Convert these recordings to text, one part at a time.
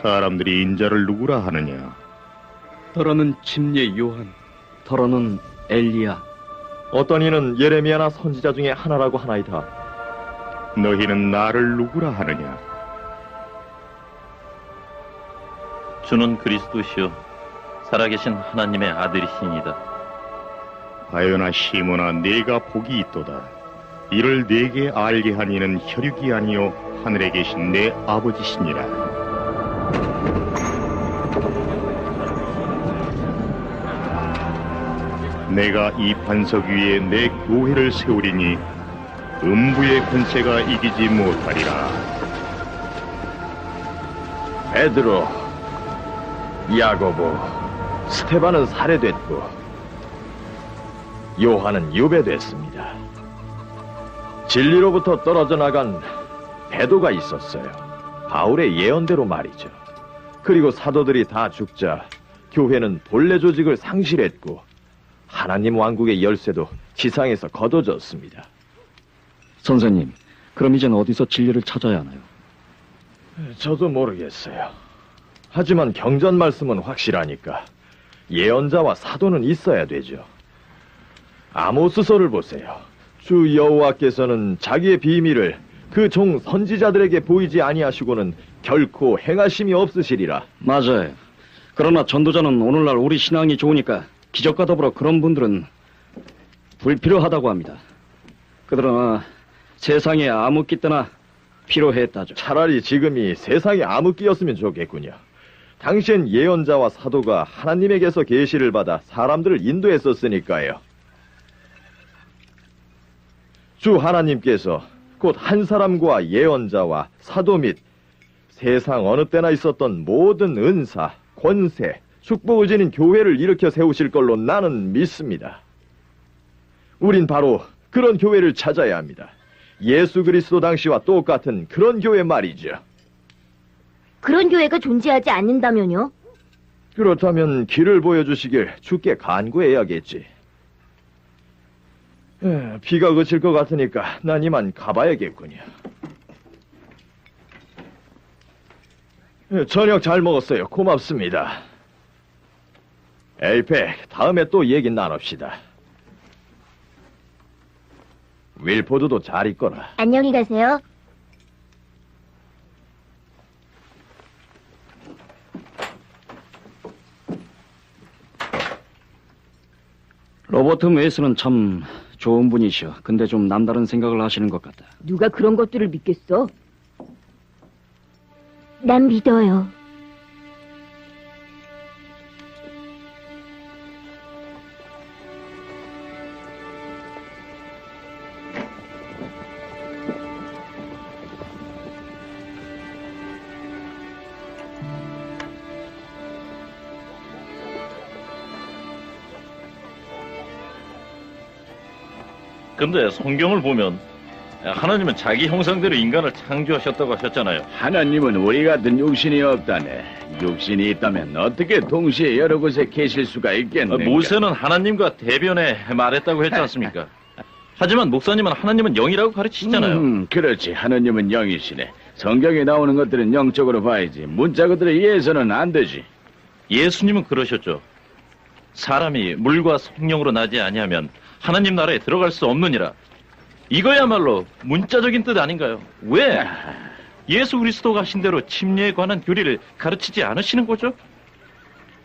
사람들이 인자를 누구라 하느냐? 더러는 침례 요한, 더러는 엘리야. 어떤 이는 예레미야나 선지자 중에 하나라고 하나이다. 너희는 나를 누구라 하느냐? 주는 그리스도시요 살아계신 하나님의 아들이시니이다. 바요나 시몬아, 네가 복이 있도다. 이를 네게 알게 한 이는 혈육이 아니요 하늘에 계신 내 아버지시니라. 내가 이 반석 위에 내 교회를 세우리니 음부의 권세가 이기지 못하리라. 베드로, 야고보, 스테반은 살해됐고 요한은 유배됐습니다. 진리로부터 떨어져 나간 베도가 있었어요. 바울의 예언대로 말이죠. 그리고 사도들이 다 죽자 교회는 본래 조직을 상실했고 하나님 왕국의 열쇠도 지상에서 거둬졌습니다. 선생님, 그럼 이젠 어디서 진리를 찾아야 하나요? 저도 모르겠어요. 하지만 경전 말씀은 확실하니까 예언자와 사도는 있어야 되죠. 아모스서를 보세요. 주 여호와께서는 자기의 비밀을 그 종 선지자들에게 보이지 아니하시고는 결코 행하심이 없으시리라. 맞아요. 그러나 전도자는 오늘날 우리 신앙이 좋으니까 기적과 더불어 그런 분들은 불필요하다고 합니다. 그러나 세상에 암흑기 때나 필요했다죠. 차라리 지금이 세상의 암흑기였으면 좋겠군요. 당시엔 예언자와 사도가 하나님에게서 계시를 받아 사람들을 인도했었으니까요. 주 하나님께서 곧 한 사람과 예언자와 사도 및 세상 어느 때나 있었던 모든 은사, 권세, 축복을 지닌 교회를 일으켜 세우실 걸로 나는 믿습니다. 우린 바로 그런 교회를 찾아야 합니다. 예수 그리스도 당시와 똑같은 그런 교회 말이죠. 그런 교회가 존재하지 않는다면요? 그렇다면 길을 보여주시길 주께 간구해야겠지. 비가 그칠 것 같으니까 난 이만 가봐야겠군요. 저녁 잘 먹었어요. 고맙습니다. 에이펙, 다음에 또 얘기 나눕시다. 윌포드도 잘 있거라. 안녕히 가세요. 로버트 메이슨은 참 좋은 분이셔. 근데 좀 남다른 생각을 하시는 것 같다. 누가 그런 것들을 믿겠어? 난 믿어요. 근데 성경을 보면 하나님은 자기 형상대로 인간을 창조하셨다고 하셨잖아요. 하나님은 우리 같은 육신이 없다네. 육신이 있다면 어떻게 동시에 여러 곳에 계실 수가 있겠는가? 모세는 하나님과 대변해 말했다고 했지 않습니까? 하지만 목사님은 하나님은 영이라고 가르치시잖아요. 그렇지. 하나님은 영이시네. 성경에 나오는 것들은 영적으로 봐야지. 문자 그들에 의해서는 안 되지. 예수님은 그러셨죠. 사람이 물과 성령으로 나지 아니하면 하나님 나라에 들어갈 수 없느니라. 이거야말로 문자적인 뜻 아닌가요? 왜 예수 그리스도가 하신 대로 침례에 관한 교리를 가르치지 않으시는 거죠?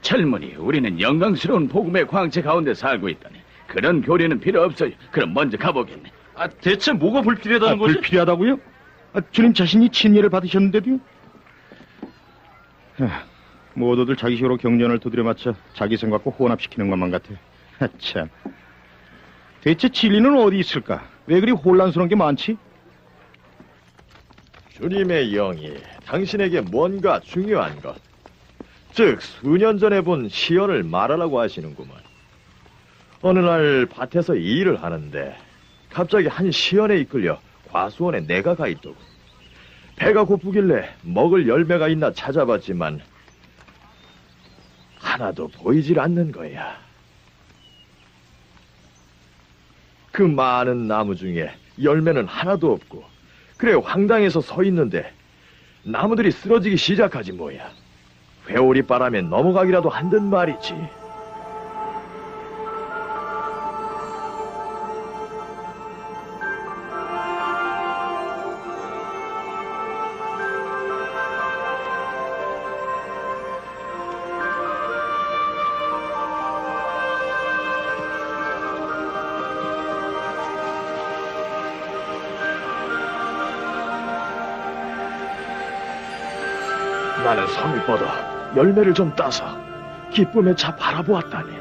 젊은이, 우리는 영광스러운 복음의 광채 가운데 살고 있다네. 그런 교리는 필요 없어요. 그럼 먼저 가보겠네. 대체 뭐가 불필요하다는 거지? 불필요하다고요? 주님 자신이 침례를 받으셨는데도요? 모두들 자기식으로 경전을 두드려 맞춰 자기 생각과 혼합시키는 것만 같아. 참. 대체 진리는 어디 있을까? 왜 그리 혼란스러운 게 많지? 주님의 영이 당신에게 뭔가 중요한 것, 즉 수년 전에 본 시연을 말하라고 하시는구먼. 어느 날 밭에서 일을 하는데 갑자기 한 시연에 이끌려 과수원에 내가 가 있더군. 배가 고프길래 먹을 열매가 있나 찾아봤지만 하나도 보이질 않는 거야. 그 많은 나무 중에 열매는 하나도 없고, 그래 황당해서 서 있는데 나무들이 쓰러지기 시작하지 뭐야. 회오리 바람에 넘어가기라도 한단 말이지. 나는 섬을 뻗어 열매를 좀 따서 기쁨에 차 바라보았다니.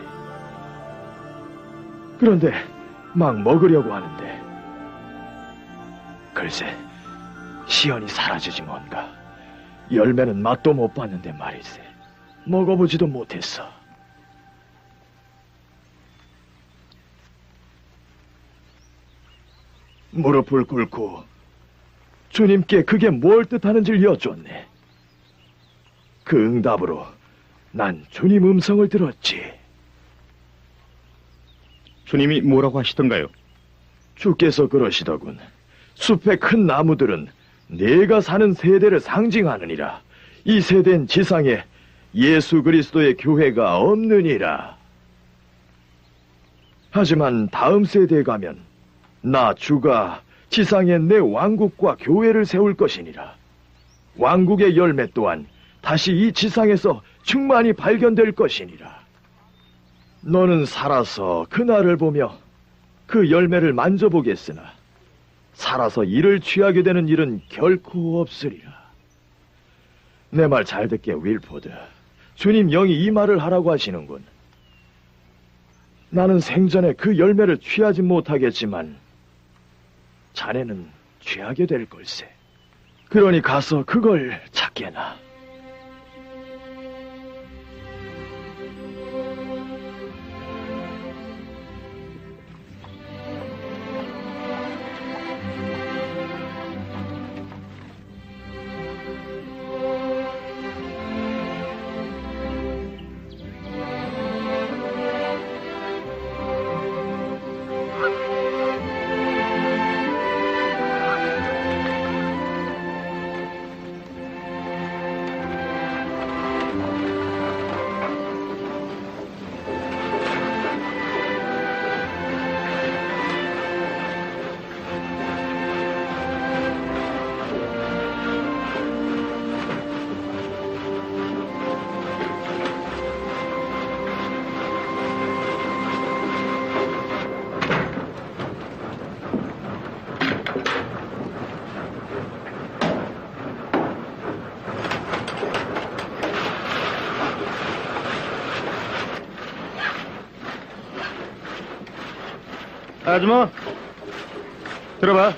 그런데 막 먹으려고 하는데 글쎄 시연이 사라지지 뭔가. 열매는 맛도 못 봤는데 말이세. 먹어보지도 못했어. 무릎을 꿇고 주님께 그게 뭘 뜻하는지를 여쭈었네. 그 응답으로 난 주님 음성을 들었지. 주님이 뭐라고 하시던가요? 주께서 그러시더군. 숲의 큰 나무들은 내가 사는 세대를 상징하느니라. 이 세대는 지상에 예수 그리스도의 교회가 없느니라. 하지만 다음 세대에 가면 나 주가 지상에 내 왕국과 교회를 세울 것이니라. 왕국의 열매 또한 다시 이 지상에서 충만히 발견될 것이니라. 너는 살아서 그날을 보며 그 열매를 만져보겠으나 살아서 이를 취하게 되는 일은 결코 없으리라. 내 말 잘 듣게 윌포드. 주님 영이 이 말을 하라고 하시는군. 나는 생전에 그 열매를 취하지 못하겠지만 자네는 취하게 될 걸세. 그러니 가서 그걸 찾게나. 아줌마, 들어봐.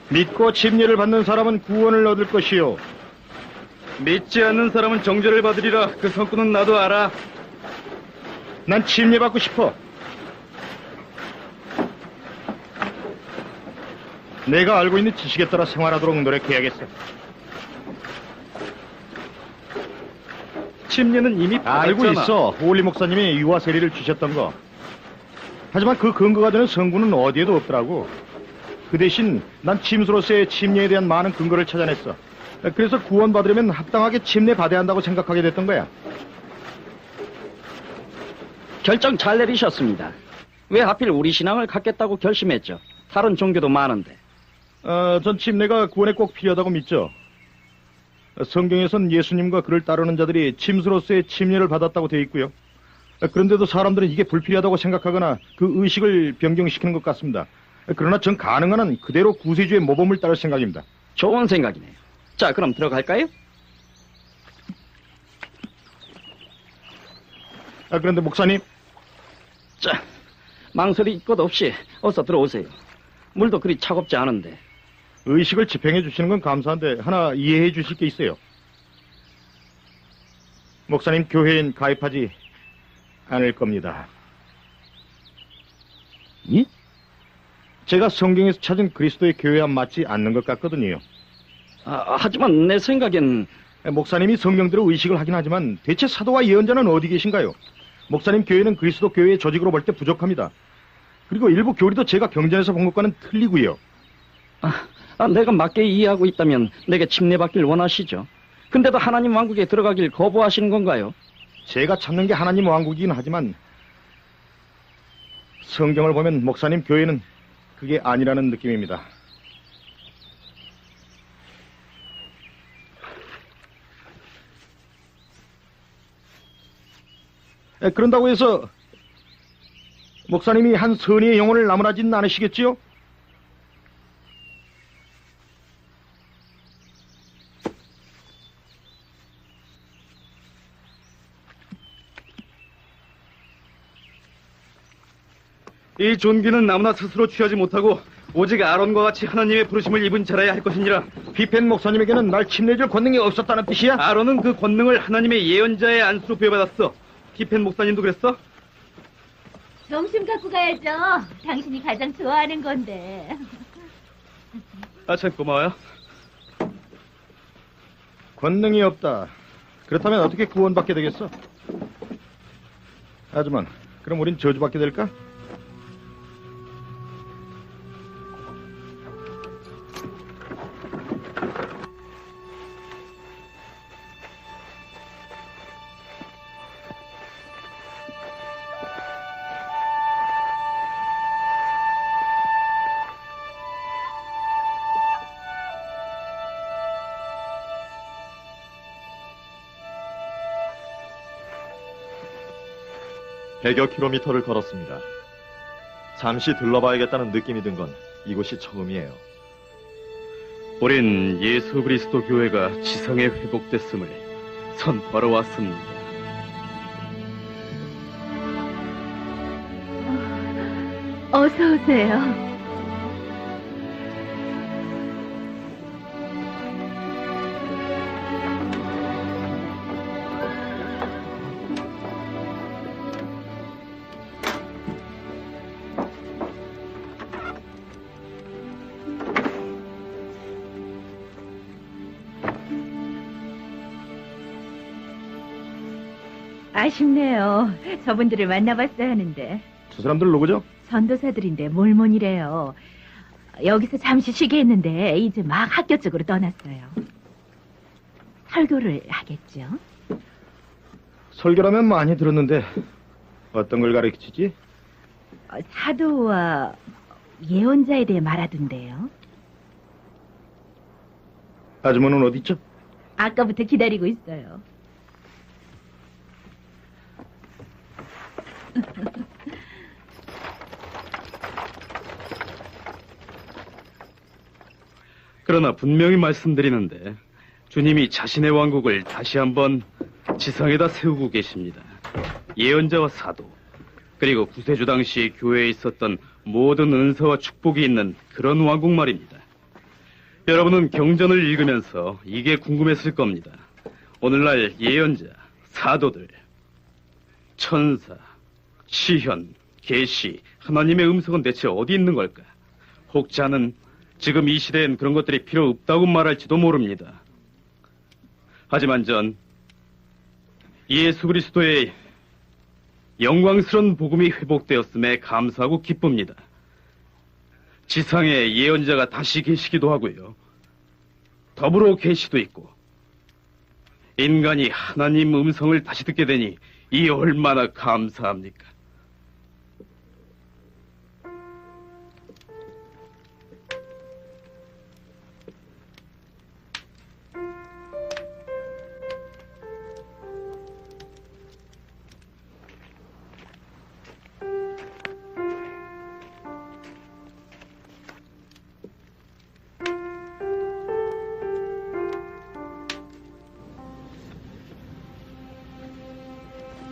믿고 침례를 받는 사람은 구원을 얻을 것이요. 믿지 않는 사람은 정죄를 받으리라. 그 성구는 나도 알아. 난 침례 받고 싶어. 내가 알고 있는 지식에 따라 생활하도록 노력해야겠어. 침례는 이미 알고 받았잖아. 있어. 호울리 목사님이 유아 세례를 주셨던 거. 하지만 그 근거가 되는 성구는 어디에도 없더라고. 그 대신 난 침수로서의 침례에 대한 많은 근거를 찾아냈어. 그래서 구원받으려면 합당하게 침례 받아야 한다고 생각하게 됐던 거야. 결정 잘 내리셨습니다. 왜 하필 우리 신앙을 갖겠다고 결심했죠? 다른 종교도 많은데. 전 침례가 구원에 꼭 필요하다고 믿죠. 성경에선 예수님과 그를 따르는 자들이 침수로서의 침례를 받았다고 되어 있고요. 그런데도 사람들은 이게 불필요하다고 생각하거나 그 의식을 변경시키는 것 같습니다. 그러나 전 가능한 한 그대로 구세주의 모범을 따를 생각입니다. 좋은 생각이네요. 자, 그럼 들어갈까요? 그런데 목사님, 자, 망설일 것 없이 어서 들어오세요. 물도 그리 차갑지 않은데. 의식을 집행해 주시는 건 감사한데 하나 이해해 주실 게 있어요. 목사님 교회엔 가입하지 않을 겁니다. 예? 제가 성경에서 찾은 그리스도의 교회와 맞지 않는 것 같거든요. 하지만 내 생각엔 목사님이 성경대로 의식을 하긴 하지만 대체 사도와 예언자는 어디 계신가요? 목사님 교회는 그리스도 교회의 조직으로 볼 때 부족합니다. 그리고 일부 교리도 제가 경전에서 본 것과는 틀리고요. 내가 맞게 이해하고 있다면 내게 침례받길 원하시죠? 근데도 하나님 왕국에 들어가길 거부하시는 건가요? 제가 찾는 게 하나님 왕국이긴 하지만 성경을 보면 목사님 교회는 그게 아니라는 느낌입니다. 그런다고 해서 목사님이 한 선의의 영혼을 나무라진 않으시겠지요? 이 존귀는 아무나 스스로 취하지 못하고 오직 아론과 같이 하나님의 부르심을 입은 자라야 할 것이니라. 비펜 목사님에게는 날 침례줄 권능이 없었다는 뜻이야? 아론은 그 권능을 하나님의 예언자의 안수로 부여받았어. 기펜 목사님도 그랬어? 점심 갖고 가야죠. 당신이 가장 좋아하는 건데. 아, 참 고마워요. 권능이 없다. 그렇다면 어떻게 구원받게 되겠어? 하지만 그럼 우린 저주받게 될까? 백여 킬로미터를 걸었습니다. 잠시 들러봐야겠다는 느낌이 든 건 이곳이 처음이에요. 우린 예수 그리스도 교회가 지성에 회복됐음을 선포하러 왔습니다. 어서 오세요. 아쉽네요. 저분들을 만나봤어야 하는데. 저 사람들 누구죠? 전도사들인데 몰몬이래요. 여기서 잠시 쉬게 했는데 이제 막 학교 쪽으로 떠났어요. 설교를 하겠죠? 설교라면 많이 들었는데 어떤 걸 가르치지? 사도와 예언자에 대해 말하던데요. 아주머니는 어디 있죠? 아까부터 기다리고 있어요. 그러나 분명히 말씀드리는데 주님이 자신의 왕국을 다시 한번 지상에다 세우고 계십니다. 예언자와 사도, 그리고 구세주 당시 교회에 있었던 모든 은사와 축복이 있는 그런 왕국 말입니다. 여러분은 경전을 읽으면서 이게 궁금했을 겁니다. 오늘날 예언자, 사도들, 천사, 시현, 계시, 하나님의 음성은 대체 어디 있는 걸까? 혹자는 지금 이 시대엔 그런 것들이 필요 없다고 말할지도 모릅니다. 하지만 전 예수 그리스도의 영광스러운 복음이 회복되었음에 감사하고 기쁩니다. 지상에 예언자가 다시 계시기도 하고요. 더불어 계시도 있고 인간이 하나님 음성을 다시 듣게 되니 이 얼마나 감사합니까?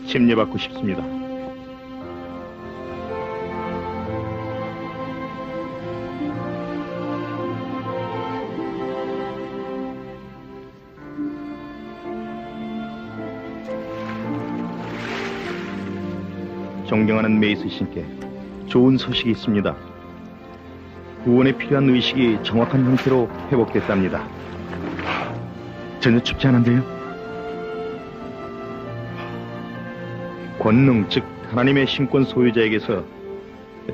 침례받고 싶습니다. 존경하는 메이스 신께 좋은 소식이 있습니다. 구원에 필요한 의식이 정확한 형태로 회복됐답니다. 전혀 춥지 않은데요? 권능, 즉 하나님의 신권 소유자에게서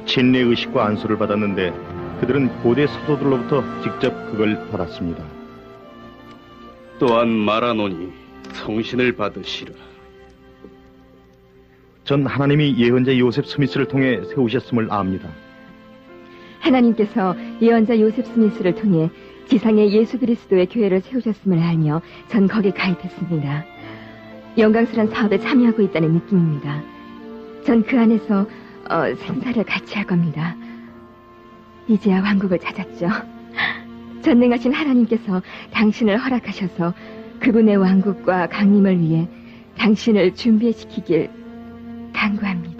침례 의식과 안수를 받았는데 그들은 고대 사도들로부터 직접 그걸 받았습니다. 또한 말하노니 성신을 받으시라. 전 하나님이 예언자 요셉 스미스를 통해 세우셨음을 압니다. 하나님께서 예언자 요셉 스미스를 통해 지상의 예수 그리스도의 교회를 세우셨음을 알며 전 거기에 가입했습니다. 영광스러운 사업에 참여하고 있다는 느낌입니다. 전 그 안에서 생사를 같이 할 겁니다. 이제야 왕국을 찾았죠. 전능하신 하나님께서 당신을 허락하셔서 그분의 왕국과 강림을 위해 당신을 준비시키길 간구합니다.